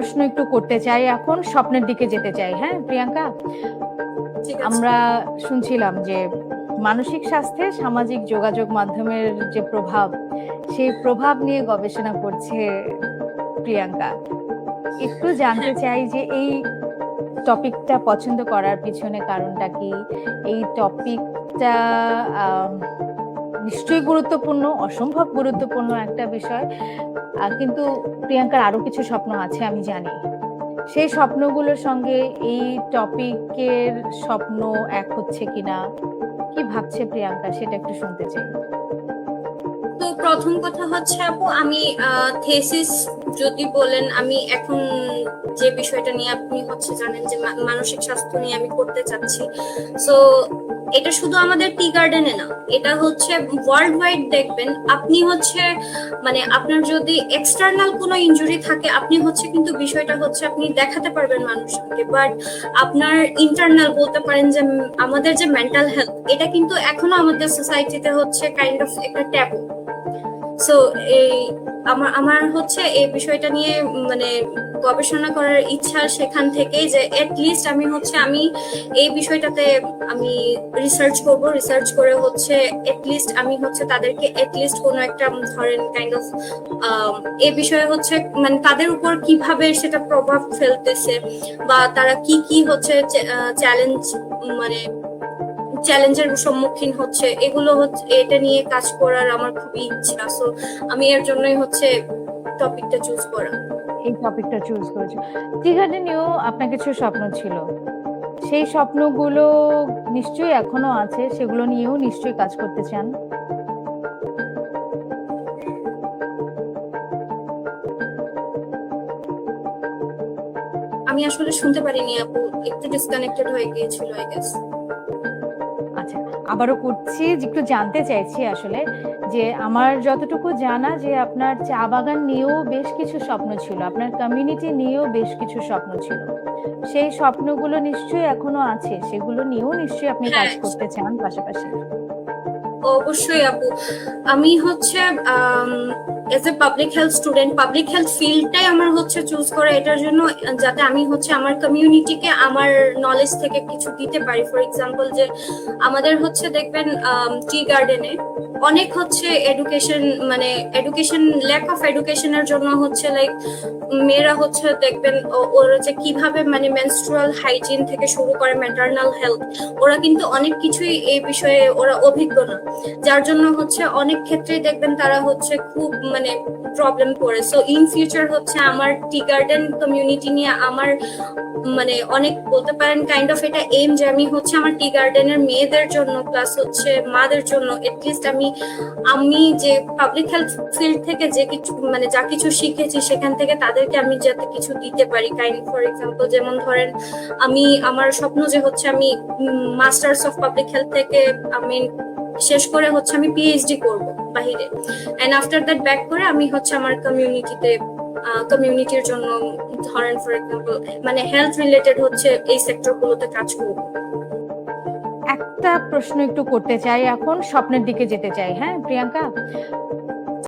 প্রশ্ন একটু করতে চাই, এখন স্বপ্নের দিকে যেতে চাই। হ্যাঁ প্রিয়াঙ্কা, ঠিক আছে। আমরা শুনছিলাম যে মানসিক স্বাস্থ্যে সামাজিক যোগাযোগ মাধ্যমের যে প্রভাব, সেই প্রভাব নিয়ে গবেষণা করছে প্রিয়াঙ্কা। একটু জানতে হ্যাঁ, চাই যে এই টপিকটা পছন্দ করার পিছনে কারণটা কি? এই টপিকটা নিশ্চয়ই গুরুত্বপূর্ণ, অসম্ভব গুরুত্বপূর্ণ একটা বিষয়। কিন্তু প্রিয়াঙ্কার আরো কিছু স্বপ্ন আছে আমি জানি। সেই স্বপ্নগুলোর সঙ্গে এই টপিকের স্বপ্ন এক হচ্ছে কিনা, কি ভাবছে প্রিয়াঙ্কা সেটা একটু শুনতে চাই। তো প্রথম কথা হচ্ছে আপু, আমি থেসিস যদি বলেন, আমি এখন যে বিষয়টা নিয়ে আপনি হচ্ছে জানেন যে মানসিক স্বাস্থ্য নিয়ে আমি করতে চাচ্ছি। সো এটা শুধু আমাদের টি গার্ডেনে না, এটা হচ্ছে ওয়ার্ল্ড ওয়াইড। দেখবেন আপনি হচ্ছে মানে আপনার যদি এক্সটার্নাল কোনো ইনজুরি থাকে, আপনি হচ্ছে কিন্তু বিষয়টা হচ্ছে আপনি দেখাতে পারবেন মানুষকে, বাট আপনার ইন্টারনাল বলতে পারেন যে আমাদের যে মেন্টাল হেলথ, এটা কিন্তু এখনো আমাদের সোসাইটিতে হচ্ছে কাইন্ড অফ একটা ট্যাবু। সো এই আমার আমার হচ্ছে এই বিষয়টা নিয়ে মানে গবেষণা করার ইচ্ছা সেখান থেকেই, যে লিস্ট আমি এই বিষয়টাতে আমি রিসার্চ করে হচ্ছে লিস্ট আমি হচ্ছে তাদেরকে লিস্ট কোনো একটা ধরেন কাইন্ড অফ এই বিষয়ে হচ্ছে মানে তাদের উপর কিভাবে সেটা প্রভাব ফেলতেছে, বা তারা কি কি হচ্ছে চ্যালেঞ্জ মানে চ্যালেঞ্জের সম্মুখীন হচ্ছে, এগুলো হচ্ছে এটা নিয়ে কাজ করার আমার খুবই ইচ্ছা। সো আমি এর জন্যই হচ্ছে টপিকটা চুজ করা। এই টপিকটা চুজ করেছো, টি গার্ডেন নিয়েও আপনার কিছু স্বপ্ন ছিল, সেই স্বপ্নগুলো নিশ্চয়ই এখনো আছে, সেগুলো নিয়েও নিশ্চয়ই কাজ করতে চান। আমি আসলে শুনতে পারিনি আপু, একটু ডিসকানেক্টেড হয়ে গিয়েছিল আই গেস। আচ্ছা, আবারও করছি, যে একটু জানতে চাইছি আসলে, যে আমার যতটুকু জানা যে আপনার চা বাগান নিয়েও বেশ কিছু স্বপ্ন ছিল, আপনার কমিউনিটি নিয়েও বেশ কিছু স্বপ্ন ছিল, সেই স্বপ্নগুলো নিশ্চয়ই এখনো আছে, সেগুলো নিয়েও নিশ্চয়ই আপনি কাজ হ্যাঁ, করতে চান পাশাপাশি। অবশ্যই আপু। আমি হচ্ছে as a public health student, public health ফিল্ডটাই আমার হচ্ছে চুজ করা এটার জন্য, যাতে আমি হচ্ছে আমার কমিউনিটিকে আমার নলেজ থেকে কিছু দিতে পারি। ফর এক্সাম্পল, যে আমাদের হচ্ছে দেখবেন টি গার্ডেনে অনেক হচ্ছে এডুকেশন মানে এডুকেশন ল্যাক অফ এডুকেশনের জন্য হচ্ছে লাইক মেয়েরা হচ্ছে দেখবেন ওরা যে কিভাবে মানে মেনস্ট্রুয়াল হাইজিন থেকে শুরু করে ম্যাটারনাল হেলথ, ওরা কিন্তু অনেক কিছুই এই বিষয়ে ওরা অভিজ্ঞ না, যার জন্য হচ্ছে অনেক ক্ষেত্রেই দেখবেন তারা হচ্ছে খুব মানে প্রবলেম পড়ে। সো ইন ফিউচার হচ্ছে আমার টি গার্ডেন কমিউনিটি নিয়ে আমার মানে অনেক বলতে পারেন কাইন্ড অফ এটা এম, যে আমি হচ্ছে আমার টি গার্ডেনের মেয়েদের জন্য প্লাস হচ্ছে মাদের জন্য এটলিস্ট আমি আমি যে পাবলিক হেলথ ফিল্ড থেকে যে কিছু মানে যা কিছু শিখেছি সেখান থেকে তাদেরকে আমি যাতে কিছু দিতে পারি। কাইন্ড ফর এক্সাম্পল, যেমন ধরেন আমি আমার স্বপ্ন যে হচ্ছে আমি মাস্টার্স অফ পাবলিক হেলথ থেকে আমি শেষ করে হচ্ছে আমি পিএইচডি করব বাহিরে, এন্ড আফটার দ্যাট ব্যাক করে আমি হচ্ছে আমার কমিউনিটির জন্য ধরেন ফর এক্সাম্পল মানে হেলথ রিলেটেড হচ্ছে এই সেক্টর গুলোতে কাজ করব। একটা প্রশ্ন একটু করতে চাই, এখন স্বপ্নের দিকে যেতে চাই। হ্যাঁ প্রিয়াঙ্কা,